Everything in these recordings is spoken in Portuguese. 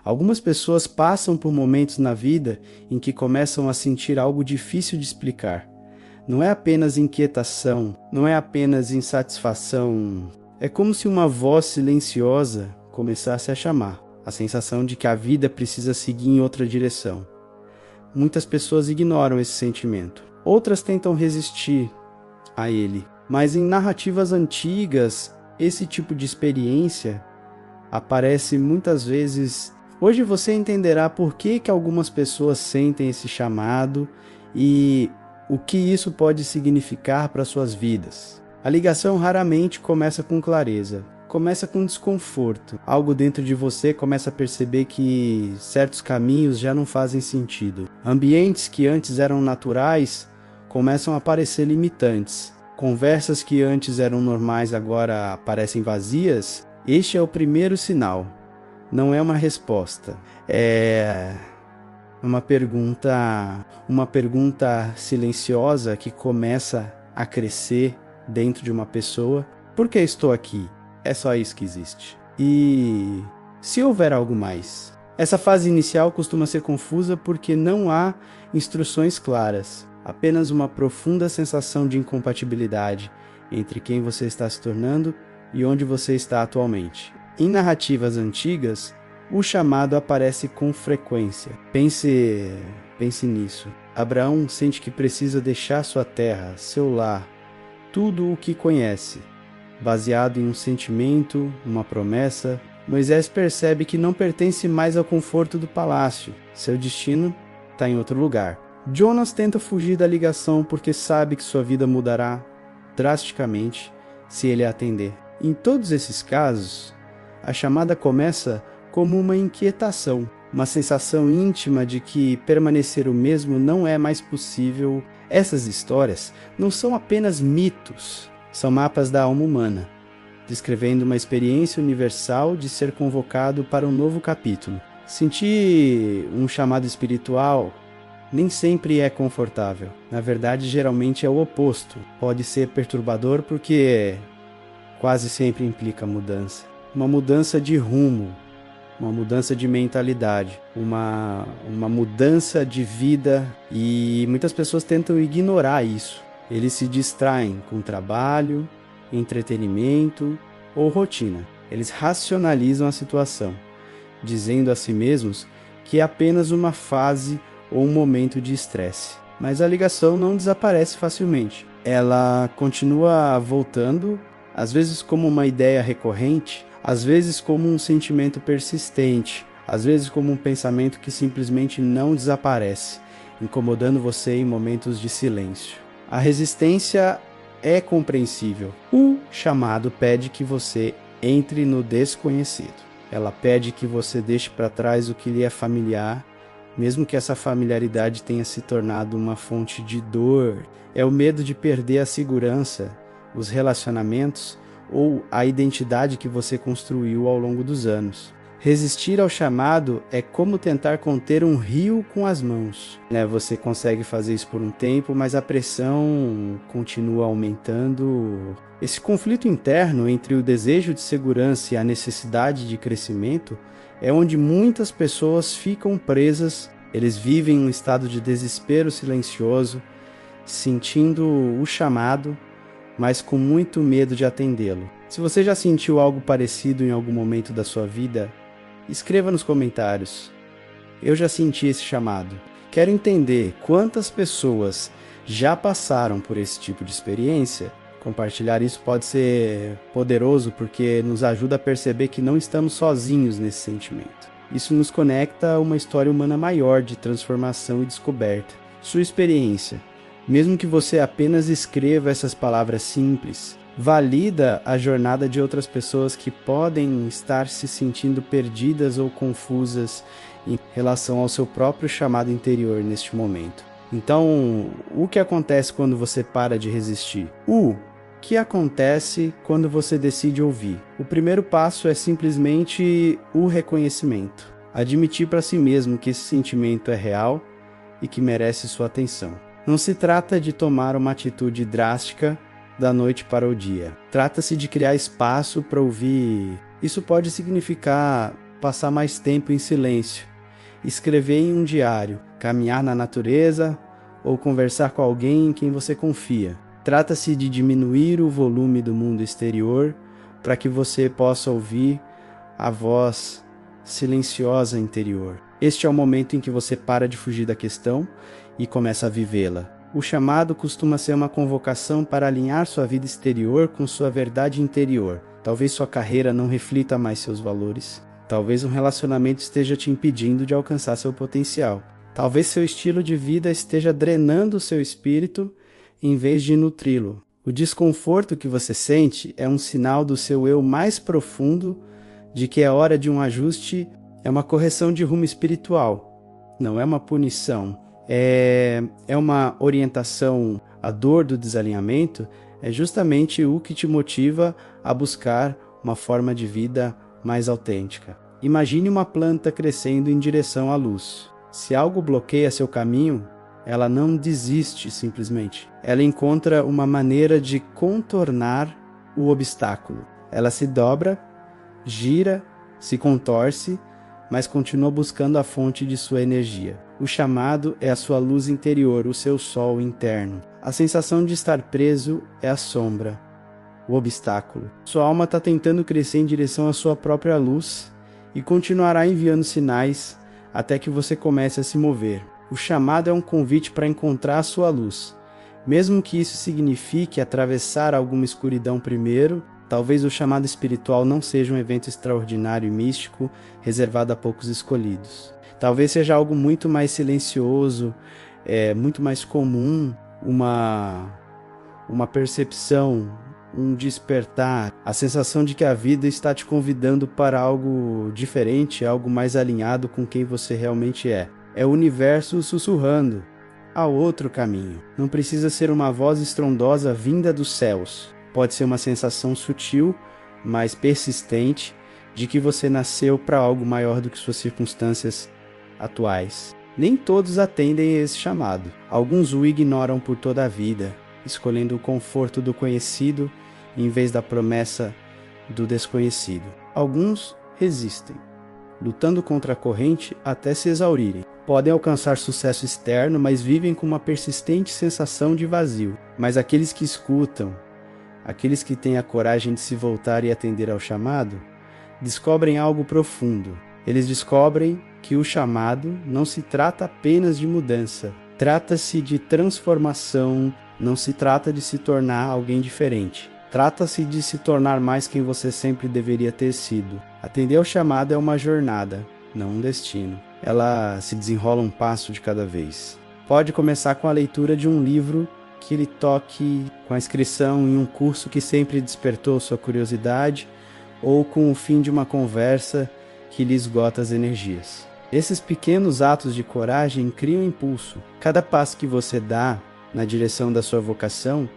Algumas pessoas passam por momentos na vida em que começam a sentir algo difícil de explicar. Não é apenas inquietação, não é apenas insatisfação. É como se uma voz silenciosa começasse a chamar. A sensação de que a vida precisa seguir em outra direção. Muitas pessoas ignoram esse sentimento. Outras tentam resistir a ele. Mas em narrativas antigas, esse tipo de experiência aparece muitas vezes. Hoje você entenderá por que algumas pessoas sentem esse chamado e o que isso pode significar para suas vidas. A ligação raramente começa com clareza. Começa com desconforto. Algo dentro de você começa a perceber que certos caminhos já não fazem sentido. Ambientes que antes eram naturais começam a parecer limitantes. Conversas que antes eram normais agora parecem vazias. Este é o primeiro sinal. Não é uma resposta. É uma pergunta silenciosa que começa a crescer dentro de uma pessoa. Por que estou aqui? É só isso que existe. E se houver algo mais? Essa fase inicial costuma ser confusa porque não há instruções claras. Apenas uma profunda sensação de incompatibilidade entre quem você está se tornando e onde você está atualmente. Em narrativas antigas, o chamado aparece com frequência. Pense nisso. Abraão sente que precisa deixar sua terra, seu lar, tudo o que conhece. Baseado em um sentimento, uma promessa, Moisés percebe que não pertence mais ao conforto do palácio. Seu destino está em outro lugar. Jonas tenta fugir da ligação porque sabe que sua vida mudará drasticamente se ele a atender. Em todos esses casos, a chamada começa como uma inquietação, uma sensação íntima de que permanecer o mesmo não é mais possível. Essas histórias não são apenas mitos, são mapas da alma humana, descrevendo uma experiência universal de ser convocado para um novo capítulo. Sentir um chamado espiritual nem sempre é confortável. Na verdade, geralmente é o oposto. Pode ser perturbador porque quase sempre implica mudança. Uma mudança de rumo, uma mudança de mentalidade, uma mudança de vida, e muitas pessoas tentam ignorar isso. Eles se distraem com trabalho, entretenimento ou rotina. Eles racionalizam a situação, dizendo a si mesmos que é apenas uma fase ou um momento de estresse. Mas a ligação não desaparece facilmente. Ela continua voltando, às vezes como uma ideia recorrente, às vezes como um sentimento persistente, às vezes como um pensamento que simplesmente não desaparece, incomodando você em momentos de silêncio. A resistência é compreensível. O chamado pede que você entre no desconhecido. Ela pede que você deixe para trás o que lhe é familiar, mesmo que essa familiaridade tenha se tornado uma fonte de dor. É o medo de perder a segurança, os relacionamentos ou a identidade que você construiu ao longo dos anos. Resistir ao chamado é como tentar conter um rio com as mãos. Você consegue fazer isso por um tempo, mas a pressão continua aumentando. Esse conflito interno entre o desejo de segurança e a necessidade de crescimento é onde muitas pessoas ficam presas. Eles vivem um estado de desespero silencioso, sentindo o chamado, mas com muito medo de atendê-lo. Se você já sentiu algo parecido em algum momento da sua vida, escreva nos comentários. Eu já senti esse chamado. Quero entender quantas pessoas já passaram por esse tipo de experiência. Compartilhar isso pode ser poderoso porque nos ajuda a perceber que não estamos sozinhos nesse sentimento. Isso nos conecta a uma história humana maior de transformação e descoberta. Sua experiência, mesmo que você apenas escreva essas palavras simples, valida a jornada de outras pessoas que podem estar se sentindo perdidas ou confusas em relação ao seu próprio chamado interior neste momento. Então, o que acontece quando você para de resistir? O que acontece quando você decide ouvir? O primeiro passo é simplesmente o reconhecimento. Admitir para si mesmo que esse sentimento é real e que merece sua atenção. Não se trata de tomar uma atitude drástica da noite para o dia. Trata-se de criar espaço para ouvir. Isso pode significar passar mais tempo em silêncio, escrever em um diário, caminhar na natureza ou conversar com alguém em quem você confia. Trata-se de diminuir o volume do mundo exterior para que você possa ouvir a voz silenciosa interior. Este é o momento em que você para de fugir da questão e começa a vivê-la. O chamado costuma ser uma convocação para alinhar sua vida exterior com sua verdade interior. Talvez sua carreira não reflita mais seus valores. Talvez um relacionamento esteja te impedindo de alcançar seu potencial. Talvez seu estilo de vida esteja drenando o seu espírito em vez de nutri-lo. O desconforto que você sente é um sinal do seu eu mais profundo de que é hora de um ajuste, é uma correção de rumo espiritual. Não é uma punição. É uma orientação. A dor do desalinhamento é justamente o que te motiva a buscar uma forma de vida mais autêntica. Imagine uma planta crescendo em direção à luz. Se algo bloqueia seu caminho, ela não desiste simplesmente. Ela encontra uma maneira de contornar o obstáculo. Ela se dobra, gira, se contorce, mas continua buscando a fonte de sua energia. O chamado é a sua luz interior, o seu sol interno. A sensação de estar preso é a sombra, o obstáculo. Sua alma está tentando crescer em direção à sua própria luz e continuará enviando sinais até que você comece a se mover. O chamado é um convite para encontrar a sua luz. Mesmo que isso signifique atravessar alguma escuridão primeiro, talvez o chamado espiritual não seja um evento extraordinário e místico reservado a poucos escolhidos. Talvez seja algo muito mais silencioso, muito mais comum, uma percepção, um despertar, a sensação de que a vida está te convidando para algo diferente, algo mais alinhado com quem você realmente é. É o universo sussurrando. Há outro caminho. Não precisa ser uma voz estrondosa vinda dos céus. Pode ser uma sensação sutil, mas persistente, de que você nasceu para algo maior do que suas circunstâncias atuais. Nem todos atendem a esse chamado. Alguns o ignoram por toda a vida, escolhendo o conforto do conhecido em vez da promessa do desconhecido. Alguns resistem, lutando contra a corrente até se exaurirem. Podem alcançar sucesso externo, mas vivem com uma persistente sensação de vazio. Mas aqueles que escutam, aqueles que têm a coragem de se voltar e atender ao chamado, descobrem algo profundo. Eles descobrem que o chamado não se trata apenas de mudança. Trata-se de transformação, não se trata de se tornar alguém diferente. Trata-se de se tornar mais quem você sempre deveria ter sido. Atender ao chamado é uma jornada, não um destino. Ela se desenrola um passo de cada vez. Pode começar com a leitura de um livro que lhe toque, com a inscrição em um curso que sempre despertou sua curiosidade, ou com o fim de uma conversa que lhe esgota as energias. Esses pequenos atos de coragem criam impulso. Cada passo que você dá na direção da sua vocação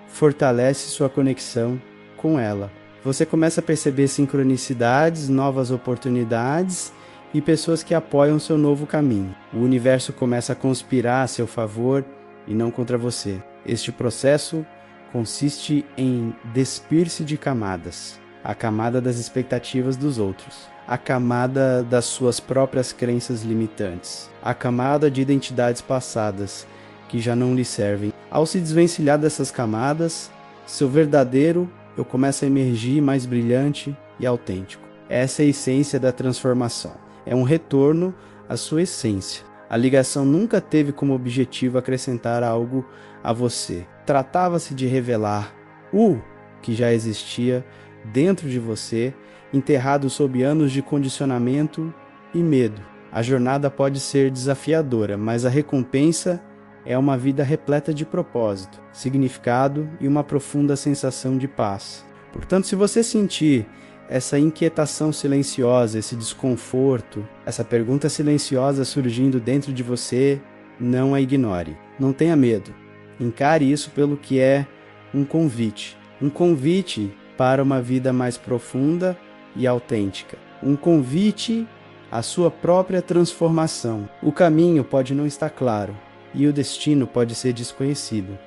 fortalece sua conexão com ela. Você começa a perceber sincronicidades, novas oportunidades e pessoas que apoiam seu novo caminho. O universo começa a conspirar a seu favor e não contra você. Este processo consiste em despir-se de camadas. A camada das expectativas dos outros, a camada das suas próprias crenças limitantes, a camada de identidades passadas que já não lhe servem. Ao se desvencilhar dessas camadas, seu verdadeiro eu começa a emergir mais brilhante e autêntico. Essa é a essência da transformação. É um retorno à sua essência. A ligação nunca teve como objetivo acrescentar algo a você. Tratava-se de revelar o que já existia dentro de você, enterrado sob anos de condicionamento e medo. A jornada pode ser desafiadora, mas a recompensa é uma vida repleta de propósito, significado e uma profunda sensação de paz. Portanto, se você sentir essa inquietação silenciosa, esse desconforto, essa pergunta silenciosa surgindo dentro de você, não a ignore. Não tenha medo. Encare isso pelo que é um convite. Um convite para uma vida mais profunda e autêntica. Um convite à sua própria transformação. O caminho pode não estar claro e o destino pode ser desconhecido,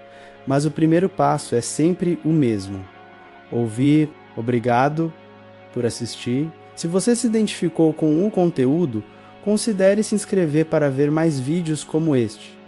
mas o primeiro passo é sempre o mesmo. Ouvir, obrigado por assistir, Se você se identificou com o conteúdo, considere se inscrever para ver mais vídeos como este.